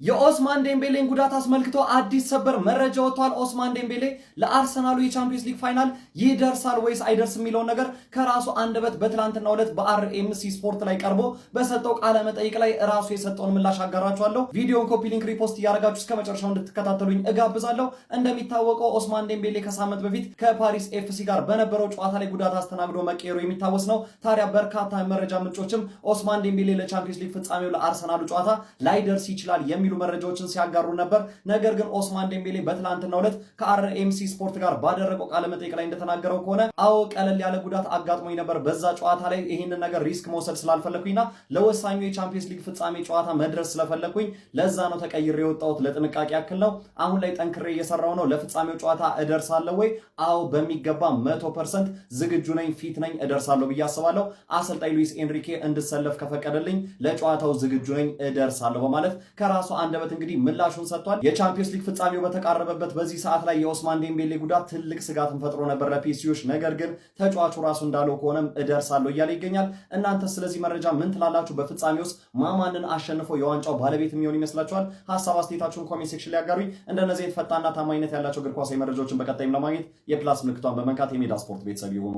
የኦስማን ዴምቤሌን ጉዳት አስመልክቶ አዲስ ሰበር መረጃ ወጥቷል። ኦስማን ዴምቤሌ ለአርሰናሉ የቻምፒየንስ ሊግ ፋይናል ይደርሳል ወይስ አይደርስም የሚለውን ነገር ከራሱ አንደበት በትላንትናው ዕለት በአርኤምሲ ስፖርት ላይ ቀርቦ በሰጠው ቃለ መጠይቅ ላይ ራሱ የሰጠውን ምላሽ አጋራችኋለሁ። ቪዲዮን ኮፒ ሊንክ ሪፖስት እያደረጋችሁ እስከ መጨረሻው እንድትከታተሉኝ እጋብዛለሁ። እንደሚታወቀው ኦስማን ዴምቤሌ ከሳምንት በፊት ከፓሪስ ኤፍሲ ጋር በነበረው ጨዋታ ላይ ጉዳት አስተናግዶ መቀየሩ የሚታወስ ነው። ታዲያ በርካታ መረጃ ምንጮችም ኦስማን ዴምቤሌ ለቻምፒየንስ ሊግ ፍጻሜው ለአርሰናሉ ጨዋታ ላይደርስ ይችላል የሚሉ መረጃዎችን ሲያጋሩ ነበር። ነገር ግን ኦስማን ዴምቤሌ በትላንትናው ዕለት ከአርኤምሲ ስፖርት ጋር ባደረገው ቃለ መጠይቅ ላይ እንደተናገረው ከሆነ አዎ ቀለል ያለ ጉዳት አጋጥሞኝ ነበር፣ በዛ ጨዋታ ላይ ይህንን ነገር ሪስክ መውሰድ ስላልፈለኩኝና ለወሳኙ የቻምፒየንስ ሊግ ፍጻሜ ጨዋታ መድረስ ስለፈለኩኝ ለዛ ነው ተቀይሬ የወጣሁት፣ ለጥንቃቄ ያክል ነው። አሁን ላይ ጠንክሬ እየሰራው ነው። ለፍጻሜው ጨዋታ እደርሳለሁ ወይ? አዎ በሚገባ 100% ዝግጁ ነኝ፣ ፊት ነኝ፣ እደርሳለሁ ብዬ አስባለሁ። አሰልጣኝ ሉዊስ ኤንሪኬ እንድሰለፍ ከፈቀደልኝ ለጨዋታው ዝግጁ ነኝ፣ እደርሳለሁ በማለት ከራሱ አንደበት እንግዲህ ምላሹን ሰጥቷል። የቻምፒየንስ ሊግ ፍጻሜው በተቃረበበት በዚህ ሰዓት ላይ የኦስማን ዴምቤሌ ጉዳት ትልቅ ስጋትን ፈጥሮ ነበር ለፒኤስጂዎች። ነገር ግን ተጫዋቹ ራሱ እንዳለው ከሆነም እደርሳለሁ እያለ ይገኛል። እናንተ ስለዚህ መረጃ ምን ትላላችሁ? በፍጻሜ ውስጥ ማማንን አሸንፎ የዋንጫው ባለቤት የሚሆን ይመስላችኋል? ሀሳብ አስተያየታችሁን ኮሜንት ሴክሽን ላይ ያጋሩኝ። እንደነዚህ ፈጣንና ታማኝነት ያላቸው እግር ኳሳዊ መረጃዎችን በቀጣይም ለማግኘት የፕላስ ምልክቷን በመንካት የሜዳ ስፖርት ቤተሰብ ይሁኑ።